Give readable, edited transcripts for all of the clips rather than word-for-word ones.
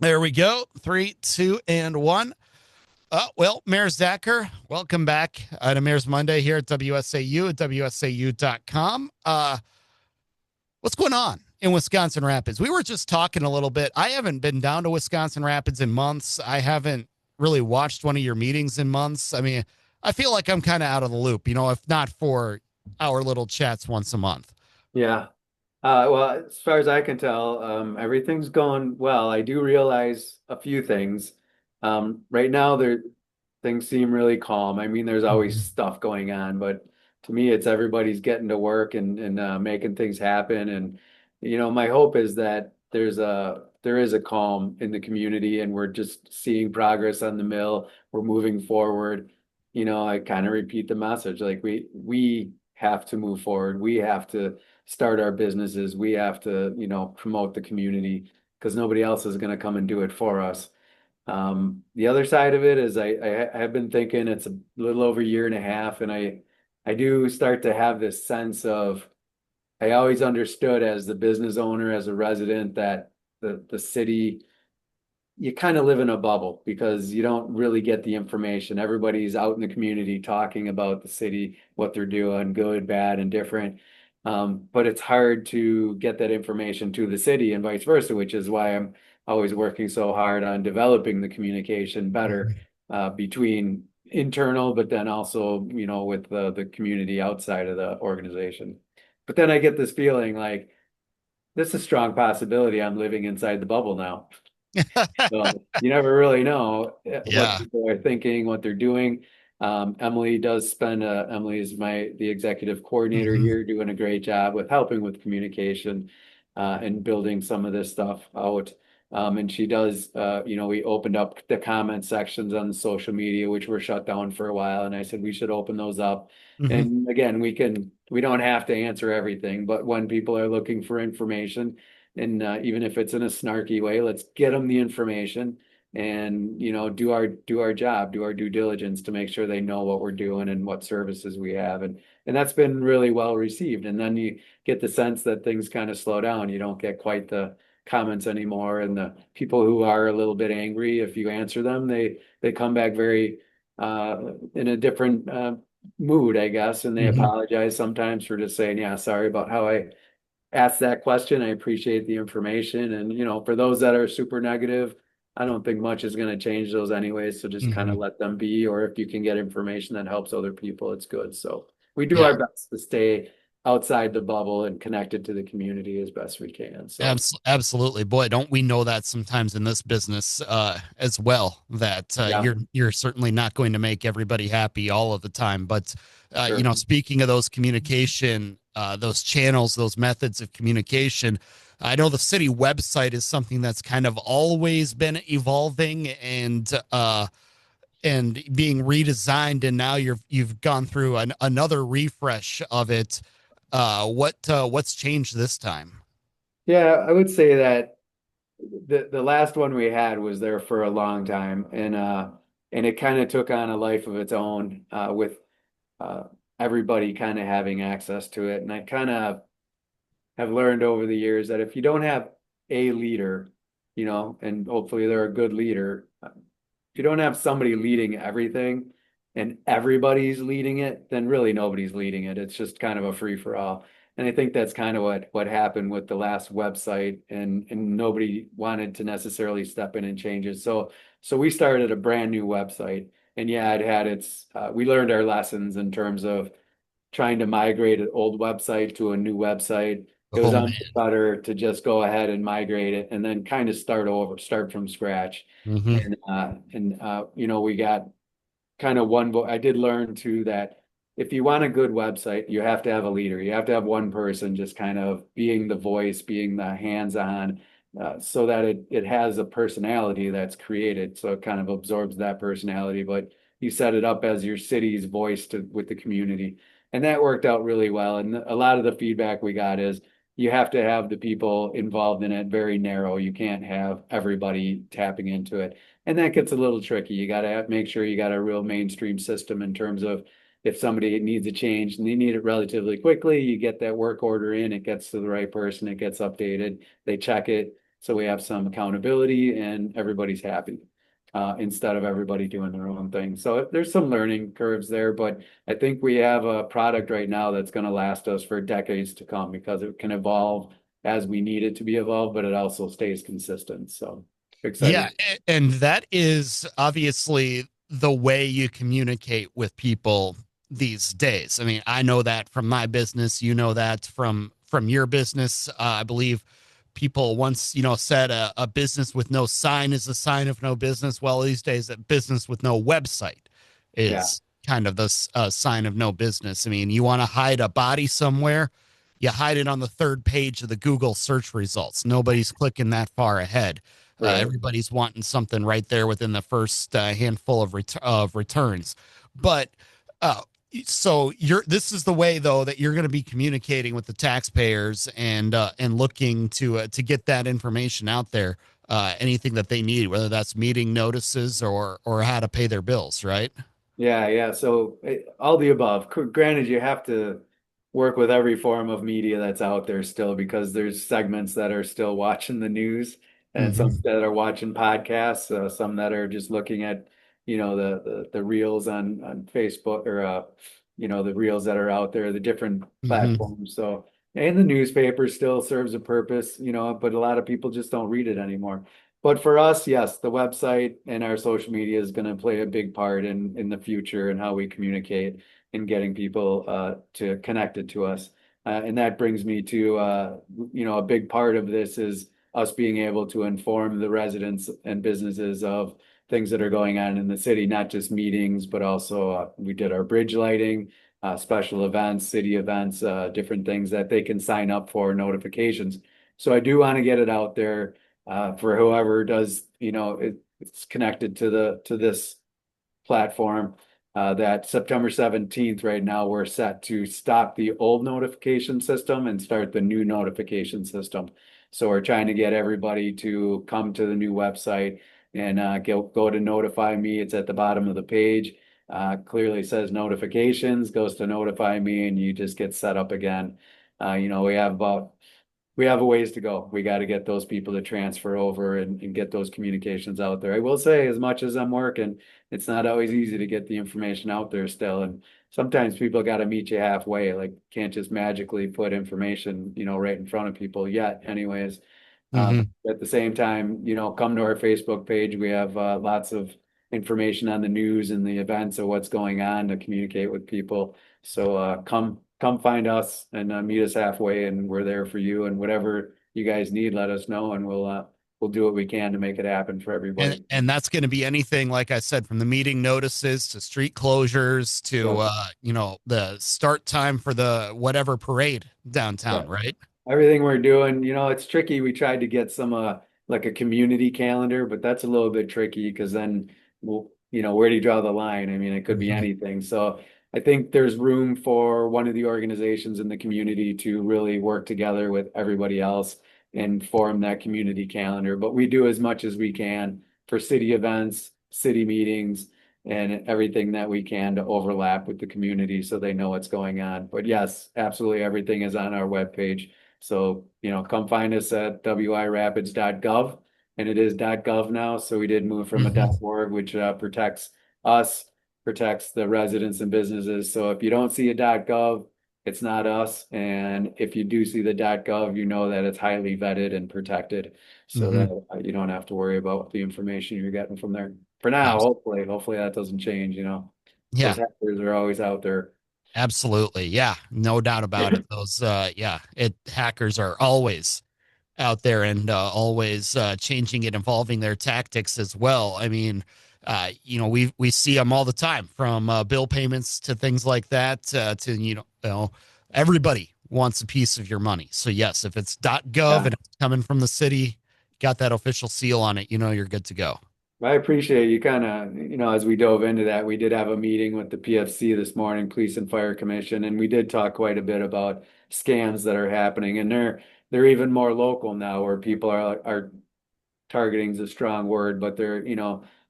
There we go. Three, two, and one. Well, Mayor Zacher, welcome back to Mayor's Monday here at WSAU at WSAU.com. What's going on in Wisconsin Rapids? We were just talking a little bit. I haven't been down to Wisconsin Rapids in months. I haven't really watched one of your meetings in months. I mean, I feel like I'm kind of out of the loop, if not for our little chats once a month. Yeah. Well, as far as I can tell, everything's going well. I do realize a few things. Right now, things seem really calm. I mean, there's always Mhm. stuff going on, but to me, it's everybody's getting to work and making things happen. And my hope is that there is a calm in the community, and we're just seeing progress on the mill. We're moving forward. I kind of repeat the message, like we have to move forward. We have to start our businesses. We have to, promote the community because nobody else is going to come and do it for us. The other side of it is I have been thinking it's a little over a year and a half, and I do start to have this sense of I always understood as the business owner, as a resident, that the city you kind of live in a bubble because you don't really get the information. Everybody's out in the community talking about the city, what they're doing, good, bad, and different. But it's hard to get that information to the city and vice versa, which is why I'm always working so hard on developing the communication better between internal, but then also, with the community outside of the organization. But then I get this feeling like this is a strong possibility I'm living inside the bubble now. So you never really know what Yeah. people are thinking, what they're doing. Emily is the executive coordinator Mhm. here, doing a great job with helping with communication and building some of this stuff out. And she does, we opened up the comment sections on the social media, which were shut down for a while. And I said we should open those up. Mhm. And again, we don't have to answer everything, but when people are looking for information, and even if it's in a snarky way, let's get them the information and do our job, do our due diligence to make sure they know what we're doing and what services we have, and that's been really well received. And then you get the sense that things kind of slow down. You don't get quite the comments anymore, and the people who are a little bit angry, if you answer them, they come back very in a different mood, I guess, and they Mhm. apologize sometimes for just saying, yeah, sorry about how I ask that question. I appreciate the information. And, for those that are super negative, I don't think much is going to change those anyways. So just kind of Mhm. let them be. Or if you can get information that helps other people, it's good. So we do Yeah. our best to stay outside the bubble and connected to the community as best we can. So, Absolutely, boy, don't we know that sometimes in this business as well, that yeah, you're certainly not going to make everybody happy all of the time. But sure. speaking of those communication, those channels, those methods of communication, I know the city website is something that's kind of always been evolving and being redesigned, and now you've gone through another refresh of it. What's changed this time? Yeah, I would say that the last one we had was there for a long time, and it kind of took on a life of its own with uh, everybody kind of having access to it. And I kind of have learned over the years that if you don't have a leader, and hopefully they're a good leader, if you don't have somebody leading everything and everybody's leading it, then really nobody's leading it. It's just kind of a free for all. And I think that's kind of what happened with the last website, and nobody wanted to necessarily step in and change it. So we started a brand new website, and yeah, it had its we learned our lessons in terms of trying to migrate an old website to a new website. It was Oh almost man. better to just go ahead and migrate it and then kind of start over, start from scratch. Hmm. And we got kind of one book. I did learn too that if you want a good website, you have to have a leader. You have to have one person just kind of being the voice, being the hands-on, so that it has a personality that's created. So it kind of absorbs that personality, but you set it up as your city's voice to with the community. And that worked out really well. And a lot of the feedback we got is you have to have the people involved in it very narrow. You can't have everybody tapping into it. And that gets a little tricky. You got to make sure you got a real mainstream system in terms of if somebody needs a change and they need it relatively quickly, you get that work order in, it gets to the right person, it gets updated, they check it. So we have some accountability and everybody's happy. Instead of everybody doing their own thing. So there's some learning curves there, but I think we have a product right now that's going to last us for decades to come because it can evolve as we need it to be evolved, but it also stays consistent. So Yeah, excited. and that is obviously the way you communicate with people these days. I mean, I know that from my business, you know that from your business. I believe people once, said a business with no sign is a sign of no business. Well, these days, a business with no website Yeah. is kind of the sign of no business. I mean, you want to hide a body somewhere, you hide it on the third page of the Google search results. Nobody's clicking that far ahead. Right. Everybody's wanting something right there within the first handful of returns. But uh, so this is the way though that you're going to be communicating with the taxpayers and looking to get that information out there. Anything that they need, whether that's meeting notices or how to pay their bills, right? Yeah, yeah. So all the above. Granted, you have to work with every form of media that's out there still because there's segments that are still watching the news and some Hmm. that are watching podcasts, some that are just looking at, the reels on Facebook or the reels that are out there, the different Hmm. platforms. So and the newspaper still serves a purpose, but a lot of people just don't read it anymore. But for us, yes, the website and our social media is going to play a big part in the future and how we communicate and getting people to connected to us. And that brings me to a big part of this is us being able to inform the residents and businesses of things that are going on in the city, not just meetings, but also we did our bridge lighting, special events, city events, different things that they can sign up for notifications. So I do want to get it out there for whoever does, it's connected to this platform. That September 17th, right now, we're set to stop the old notification system and start the new notification system. So we're trying to get everybody to come to the new website and go to notify me. It's at the bottom of the page. Clearly says notifications, goes to notify me, and you just get set up again. We have a ways to go. We got to get those people to transfer over and get those communications out there. I will say, as much as I'm working, it's not always easy to get the information out there still. And sometimes people got to meet you halfway. Like, can't just magically put information, right in front of people yet, anyways. Hmm. At the same time, come to our Facebook page. We have lots of information on the news and the events of what's going on to communicate with people. So come find us and meet us halfway, and we're there for you. And whatever you guys need, let us know, and we'll do what we can to make it happen for and everybody. and that's going to be anything like I said, from the meeting notices to street closures to Yep. the start time for the whatever parade Yeah. downtown, right? Everything we're doing, it's tricky. We tried to get some like a community calendar, but that's a little bit tricky because then where do you draw the line? I mean, it could be Hmm. anything. So I think there's room for one of the organizations in the community to really work together with everybody else and form that community calendar. But we do as much as we can for city events, city meetings, and everything that we can to overlap with the community so they know what's going on. But yes, absolutely everything is on our webpage. So, come find us at wirapids.gov, and it is .gov now. So we did move from a Hmm. .org, which protects us, protects the residents and businesses. So if you don't see a .gov, it's not us. And if you do see the .gov, you know that it's highly vetted and protected, so Hmm. that you don't have to worry about the information you're getting from there. For now, hopefully that doesn't change. Those Yeah, hackers are always out there. absolutely. Yeah, no doubt about it. Those hackers are always out there and always changing and evolving their tactics as well. I mean, we see them all the time, from bill payments to things like that, to everybody wants a piece of your money. So yes, if it's .gov Yeah. and it's coming from the city, got that official seal on it, you're good to go. I appreciate you kind of, as we dove into that, we did have a meeting with the PFC this morning, Police and Fire Commission, and we did talk quite a bit about scams that are happening, and they're even more local now, where people are targeting is a strong word, but they're,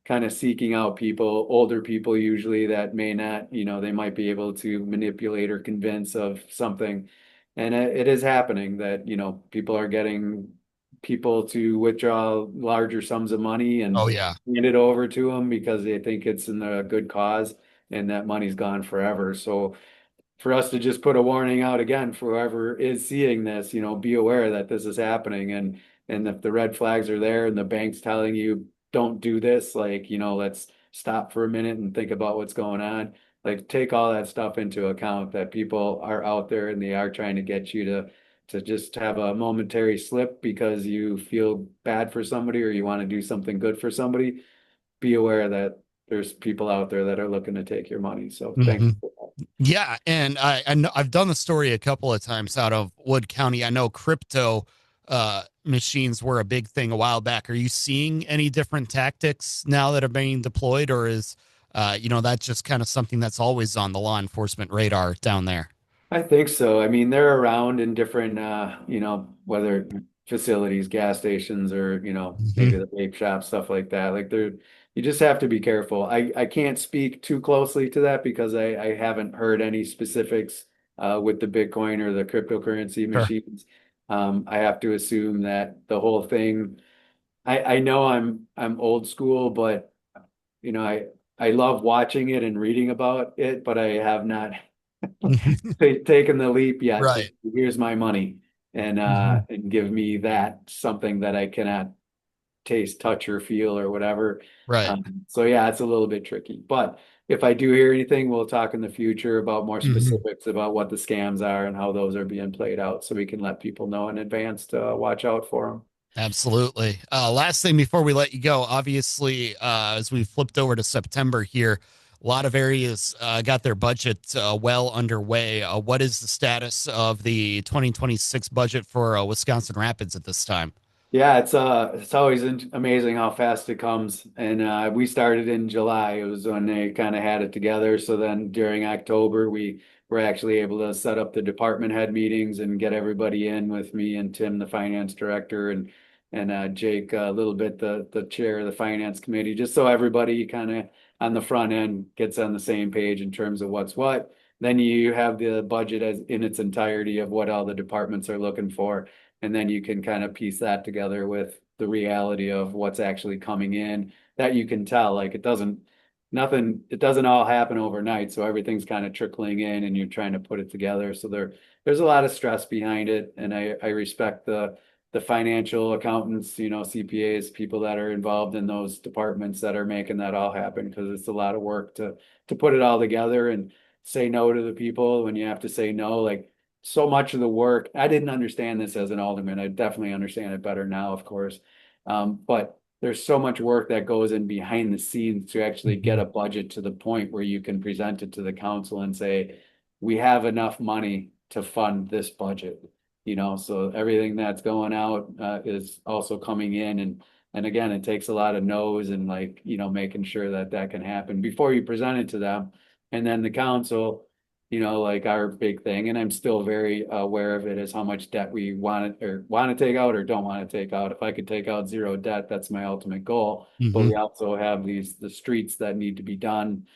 kind of seeking out people, older people usually that may not, they might be able to manipulate or convince of something. And it is happening that, people are getting people to withdraw larger sums of money Oh and yeah. hand it over to them because they think it's in a good cause and that money's gone forever. So for us to just put a warning out again for whoever is seeing this, be aware that this is happening. And if the red flags are there and the bank's telling you don't do this, like, let's stop for a minute and think about what's going on. Like take all that stuff into account that people are out there and they are trying to get you to just have a momentary slip because you feel bad for somebody or you want to do something good for somebody. Be aware that there's people out there that are looking to take your money. So thank Hmm. you for that. Yeah, and I know I've done the story a couple of times out of Wood County. I know crypto machines were a big thing a while back. Are you seeing any different tactics now that are being deployed, or is that just kind of something that's always on the law enforcement radar down there? I think so. I mean, they're around in different, whether facilities, gas stations, or, maybe Hmm. the vape shop, stuff like that. Like you just have to be careful. I can't speak too closely to that because I haven't heard any specifics with the Bitcoin or the cryptocurrency Sure. machines. I have to assume that the whole thing, I know I'm old school, but I love watching it and reading about it, but I have not taken the leap yet to Right. here's my money and Hmm. and give me that something that I cannot taste, touch, or feel or whatever. Right. So yeah, it's a little bit tricky. But if I do hear anything, we'll talk in the future about more Hmm. specifics about what the scams are and how those are being played out, so we can let people know in advance to watch out for them. Absolutely. Last thing before we let you go, obviously, as we flipped over to September here, a lot of areas got their budget well underway. What is the status of the 2026 budget for Wisconsin Rapids at this time? Yeah, it's always amazing how fast it comes. And we started in July. It was when they kind of had it together. So then during October, we were actually able to set up the department head meetings and get everybody in with me and Tim, the finance director, and Jake, a little bit the chair of the finance committee, just so everybody kind of on the front end gets on the same page in terms of what's what. Then you have the budget as in its entirety of what all the departments are looking for. And then you can kind of piece that together with the reality of what's actually coming in that you can tell. Like it doesn't all happen overnight. So everything's kind of trickling in and you're trying to put it together. So there's a lot of stress behind it. And I respect the financial accountants, CPAs, people that are involved in those departments that are making that all happen because it's a lot of work to put it all together and say no to the people when you have to say no. Like so much of the work. I didn't understand this as an alderman. I definitely understand it better now, of course. But there's so much work that goes in behind the scenes to actually get Mhm. a budget to the point where you can present it to the council and say, we have enough money to fund this budget. So everything that's going out is also coming in, and again, it takes a lot of no's and like making sure that that can happen before you present it to them, and then the council like our big thing, and I'm still very aware of it, is how much debt we want to take out or don't want to take out. If I could take out zero debt, that's my ultimate goal. But we Mhm. also have the streets that need to be done.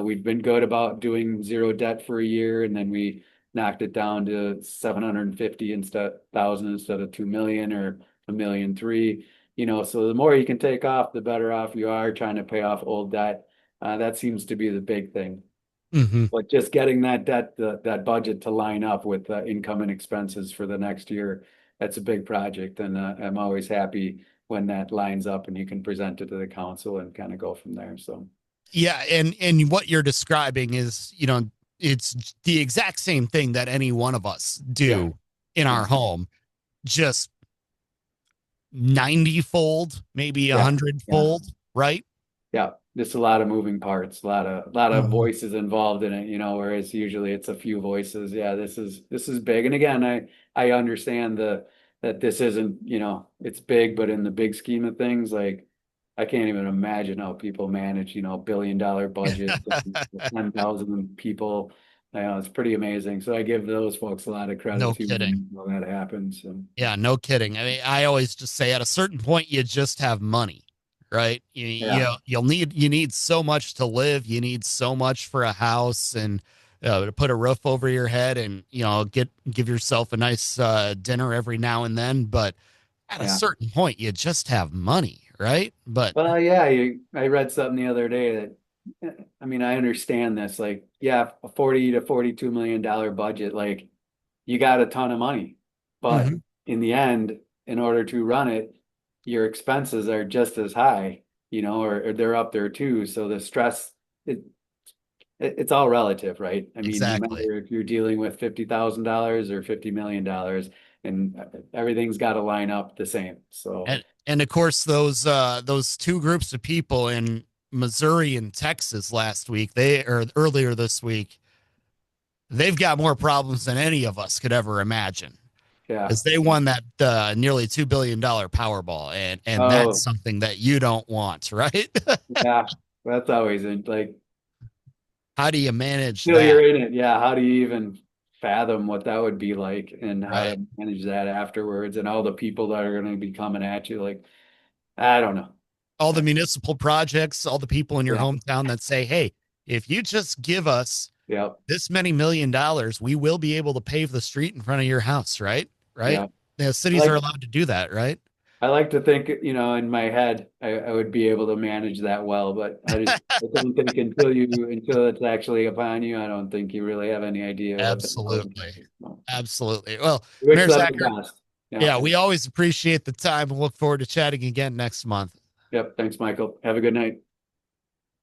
We've been good about doing zero debt for a year, and then we knocked it down to 750 instead thousand instead of 2 million or 1.3 million. So the more you can take off, the better off you are trying to pay off old debt. That seems to be the big thing. Mhm. But just getting that budget to line up with the income and expenses for the next year, that's a big project. And I'm always happy when that lines up and you can present it to the council and kind of go from there. So, Yeah, and what you're describing is, it's the exact same thing that any one of us yeah, do in our exactly. home, just 90-fold, maybe a Yeah, yeah. hundredfold, right? Yeah, just a lot of moving parts, a lot of Mhm. voices involved in it, whereas usually it's a few voices. Yeah, this is big. And again, I understand that this isn't, it's big, but in the big scheme of things, like I can't even imagine how people manage, $1 billion budget, 10,000 people. It's pretty amazing. So I give those folks a lot of credit No too kidding. when that happens. So Yeah, no kidding. I mean, I always just say at a certain point you just have money, right? yeah. You need so much to live, you need so much for a house and to put a roof over your head and give yourself a nice dinner every now and then, but at a Yeah. certain point, you just have money, right? But Well, yeah, I read something the other day that, I mean, I understand this. Like, yeah, a 40 to $42 million budget, like you got a ton of money. But Mhm. in the end, in order to run it, your expenses are just as high, or they're up there too. So the stress, it, it's all relative, right? I mean, no Exactly. matter if you're dealing with $50,000 or $50 million, and everything's got to line up the same. So, And of course those two groups of people in Missouri and Texas last week, they or earlier this week, they've got more problems than any of us could ever imagine. yeah. Because they won that nearly $2 billion Powerball, and that's Oh, something that you don't want, right? yeah. That's always like, How do you manage till you're that, in it. Yeah. How do you even fathom what that would be like and how right? to manage that afterwards and all the people that are going to be coming at you? Like, I don't know. All the municipal projects, all the people in your Yeah. hometown that say, "Hey, if you just give us Yeah. this many $1 million, we will be able to pave the street in front of your house," right? Right? Yeah. The I cities are like allowed to do that, right? I like to think, in my head, I would be able to manage that well, but I don't think until it's actually upon you, I don't think you really have any idea what that goes. Absolutely. So, Absolutely. Well, wish Mayor them the Zacher, best. Yeah. yeah, we always appreciate the time and look forward to chatting again next month. Yep. Thanks, Michael. Have a good night.